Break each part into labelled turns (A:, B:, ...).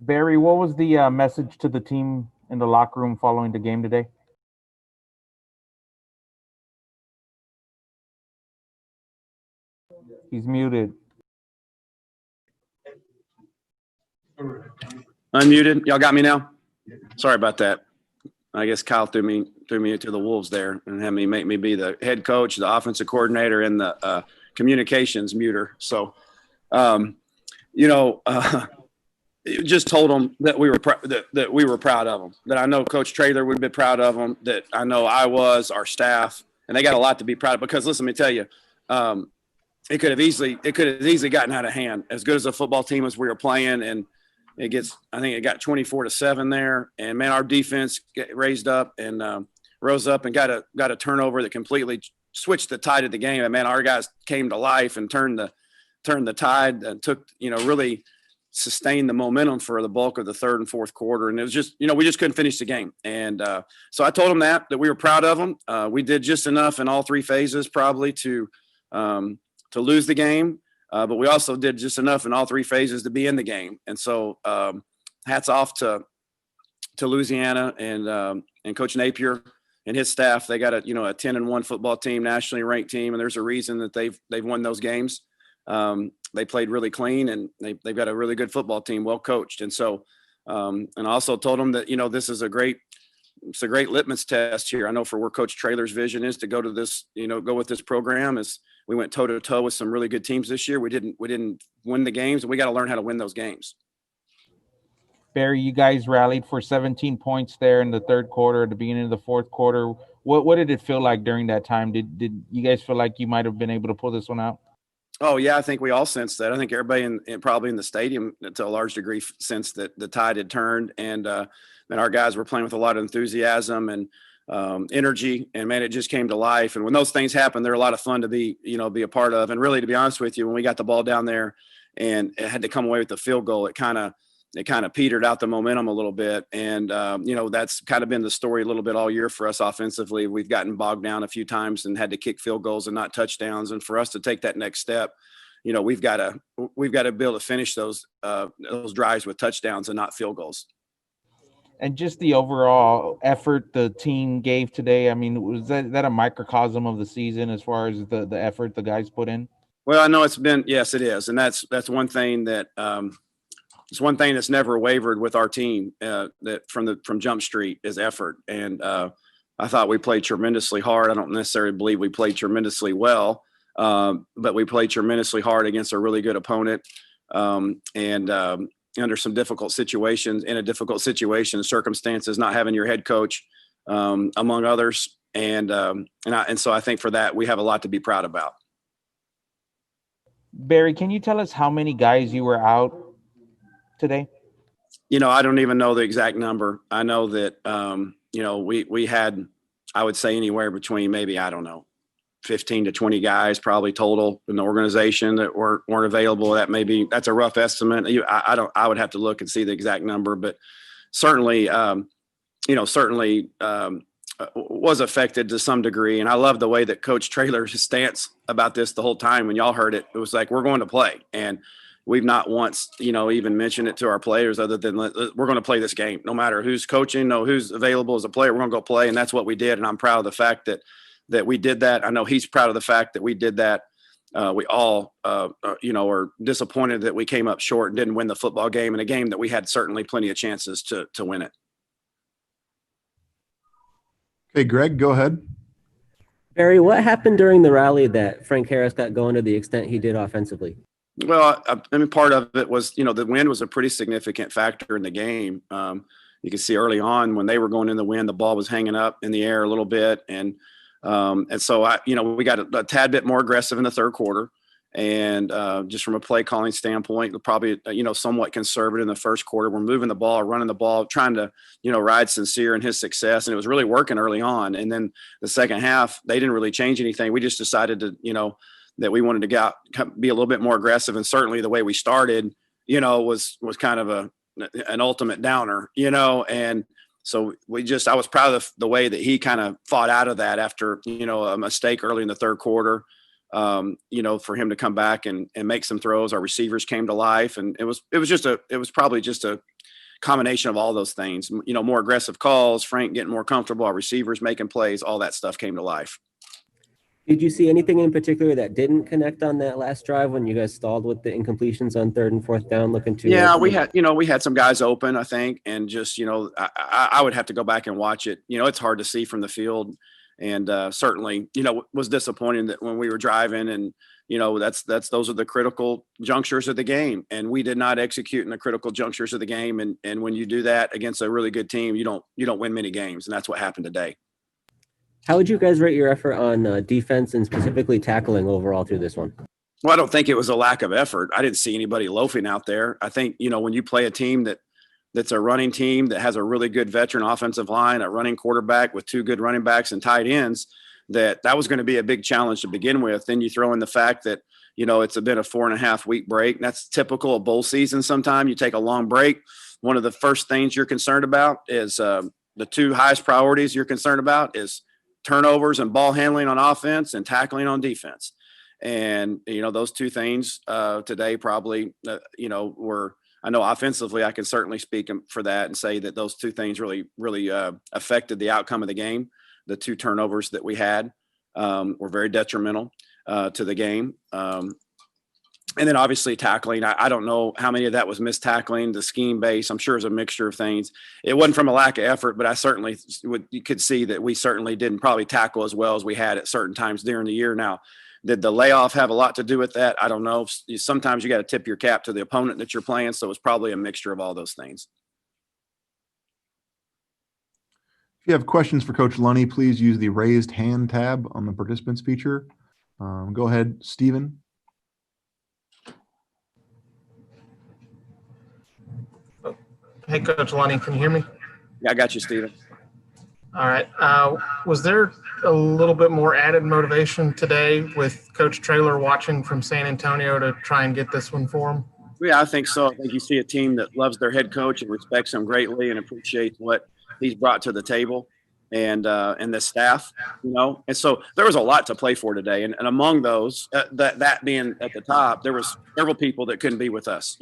A: Barry, what was the message to the team in the locker room following the game today? He's muted.
B: Unmuted. Y'all got me now? Sorry about that. I guess Kyle threw me into the wolves there and had me make me be the head coach, the offensive coordinator, and the communications muter. So, just told them that we were that we were proud of them. That I know Coach Traylor would be proud of them. That I know I was, our staff, and they got a lot to be proud of. Because listen, let me tell you, it could have easily gotten out of hand. As good as a football team as we were playing, and I think it got 24-7 there. And man, our defense rose up and got a turnover that completely switched the tide of the game. And man, our guys came to life and turned the tide and took, really sustained the momentum for the bulk of the third and fourth quarter. And it was just, we just couldn't finish the game. And so I told them that we were proud of them. We did just enough in all three phases probably to lose the game. But we also did just enough in all three phases to be in the game. And so hats off to Louisiana and Coach Napier and his staff. They got a 10-1 football team, nationally ranked team, and there's a reason that they've won those games. They played really clean, and they've got a really good football team, well coached. And so and I also told them that this is a great litmus test here. I know for where Coach Traylor's vision is to go to this, go with this program is. We went toe to toe with some really good teams this year. We didn't win the games, and we got to learn how to win those games.
A: Barry, you guys rallied for 17 points there in the third quarter, at the beginning of the fourth quarter. What did it feel like during that time? Did you guys feel like you might have been able to pull this one out?
B: Oh yeah, I think we all sensed that. I think everybody probably in the stadium to a large degree sensed that the tide had turned, and our guys were playing with a lot of enthusiasm and energy, and man, it just came to life. And when those things happen, they're a lot of fun to be a part of. And really, to be honest with you, when we got the ball down there and it had to come away with the field goal, it kind of petered out the momentum a little bit. And that's kind of been the story a little bit all year for us offensively. We've gotten bogged down a few times and had to kick field goals and not touchdowns. And for us to take that next step, we've got to be able to finish those drives with touchdowns and not field goals.
A: And just the overall effort the team gave today, I mean, was that a microcosm of the season as far as the effort the guys put in?
B: Well, I know yes, it is. And that's one thing that it's one thing that's never wavered with our team that from Jump Street is effort. And I thought we played tremendously hard. I don't necessarily believe we played tremendously well, but we played tremendously hard against a really good opponent. Under some difficult situations, circumstances, not having your head coach, among others. And so I think for that, we have a lot to be proud about.
A: Barry, can you tell us how many guys you were out today?
B: I don't even know the exact number. I know that, we had, I would say anywhere between maybe, 15 to 20 guys probably total in the organization that weren't available. That's a rough estimate. I would have to look and see the exact number, but certainly was affected to some degree. And I love the way that Coach Traylor's stance about this the whole time. When y'all heard it, it was like, we're going to play. And we've not once, even mentioned it to our players other than we're going to play this game, no matter who's coaching, who's available as a player, we're going to go play. And that's what we did. And I'm proud of the fact that we did that. I know he's proud of the fact that we did that. We all, are disappointed that we came up short and didn't win the football game, in a game that we had certainly plenty of chances to win it.
C: Hey, Greg, go ahead.
D: Barry, what happened during the rally that Frank Harris got going to the extent he did offensively?
B: Well, part of it was, the wind was a pretty significant factor in the game. You can see early on when they were going in the wind, the ball was hanging up in the air a little bit. And so we got a tad bit more aggressive in the third quarter, and just from a play calling standpoint, probably, somewhat conservative in the first quarter. We're moving the ball, running the ball, trying to, ride Sincere and his success. And it was really working early on. And then the second half, they didn't really change anything. We just decided to, that we wanted to be a little bit more aggressive. And certainly the way we started, was kind of an ultimate downer, and so I was proud of the way that he kind of fought out of that after, a mistake early in the third quarter, for him to come back and make some throws. Our receivers came to life, and it was probably just a combination of all those things, more aggressive calls, Frank getting more comfortable, our receivers making plays, all that stuff came to life.
D: Did you see anything in particular that didn't connect on that last drive when you guys stalled with the incompletions on 3rd and 4th down looking to?
B: Yeah, we had some guys open, I think, and just, I would have to go back and watch it. It's hard to see from the field, and certainly, was disappointing that when we were driving, and those are the critical junctures of the game, and we did not execute in the critical junctures of the game, and when you do that against a really good team, you don't win many games, and that's what happened today.
D: How would you guys rate your effort on defense and specifically tackling overall through this one?
B: Well, I don't think it was a lack of effort. I didn't see anybody loafing out there. I think, when you play a team that's a running team that has a really good veteran offensive line, a running quarterback with 2 good running backs and tight ends, that was going to be a big challenge to begin with. Then you throw in the fact that, it's been a 4.5-week break. And that's typical of bowl season. Sometimes you take a long break. One of the first things you're concerned about is the 2 highest priorities you're concerned about is turnovers and ball handling on offense and tackling on defense. And, those 2 things today probably, were, I know offensively, I can certainly speak for that and say that those 2 things really, really affected the outcome of the game. The 2 turnovers that we had were very detrimental to the game. And then obviously tackling, I don't know how many of that was missed tackling, the scheme base. I'm sure it's a mixture of things. It wasn't from a lack of effort, but I certainly you could see that we certainly didn't probably tackle as well as we had at certain times during the year. Now, did the layoff have a lot to do with that? I don't know. Sometimes you got to tip your cap to the opponent that you're playing. So it's probably a mixture of all those things.
C: If you have questions for Coach Lunney, please use the raised hand tab on the participants feature. Go ahead, Steven.
E: Hey, Coach Lunney, can you hear me?
B: Yeah, I got you, Steven.
E: All right. Was there a little bit more added motivation today with Coach Traylor watching from San Antonio to try and get this one for him?
B: Yeah, I think so. I think you see a team that loves their head coach and respects him greatly and appreciates what he's brought to the table and the staff, And so there was a lot to play for today. And among those, that being at the top, there was several people that couldn't be with us,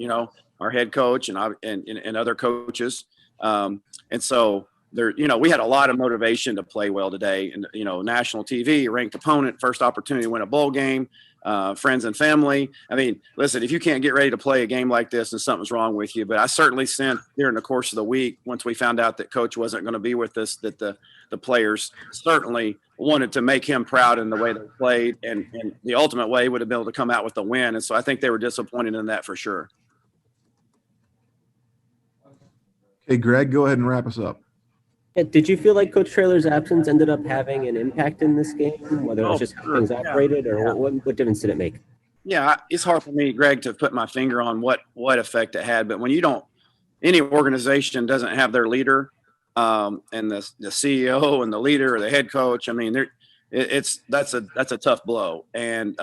B: our head coach and other coaches. And so there, we had a lot of motivation to play well today. And, national TV, ranked opponent, first opportunity to win a bowl game, friends and family. I mean, listen, if you can't get ready to play a game like this, then something's wrong with you. But I certainly sensed during the course of the week, once we found out that Coach wasn't going to be with us, that the players certainly wanted to make him proud in the way they played. And the ultimate way would have been able to come out with a win. And so I think they were disappointed in that for sure.
C: Okay, Greg, go ahead and wrap us up.
D: Yeah, did you feel like Coach Traylor's absence ended up having an impact in this game, whether it was just how things operated or what difference did it make?
B: Yeah, it's hard for me, Greg, to put my finger on what effect it had. But when any organization doesn't have their leader and the CEO and the leader or the head coach, I mean, that's a tough blow. And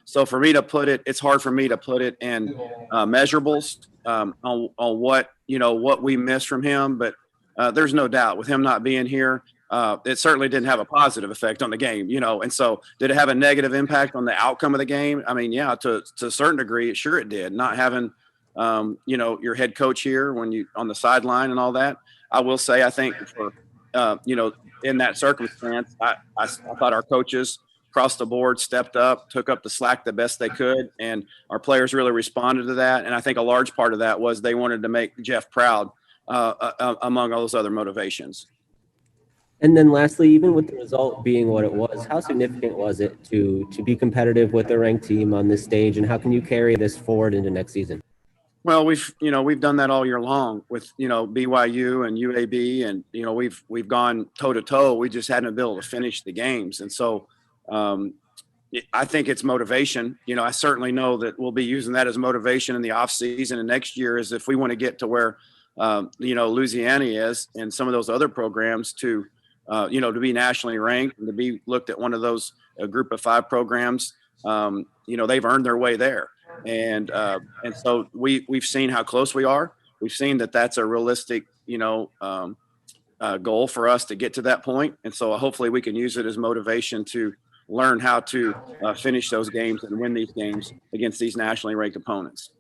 B: so for me to put it, it's hard for me to put it in measurables on what we missed from him. But there's no doubt with him not being here, it certainly didn't have a positive effect on the game, And so did it have a negative impact on the outcome of the game? I mean, yeah, to a certain degree, sure it did. Not having, your head coach here when you on the sideline and all that. I will say, I think for, in that circumstance, I thought our coaches across the board stepped up, took up the slack the best they could, and our players really responded to that. And I think a large part of that was they wanted to make Jeff proud, among all those other motivations.
D: And then lastly, even with the result being what it was, how significant was it to be competitive with a ranked team on this stage, and how can you carry this forward into next season?
B: Well, we've done that all year long with, BYU and UAB, and, we've gone toe to toe. We just hadn't been able to finish the games. And so I think it's motivation. I certainly know that we'll be using that as motivation in the off season and next year is if we want to get to where, Louisiana is and some of those other programs to be nationally ranked and to be looked at one of those group of 5 programs, they've earned their way there. And so we've seen how close we are. We've seen that that's a realistic, goal for us to get to that point. And so hopefully we can use it as motivation to learn how to finish those games and win these games against these nationally ranked opponents.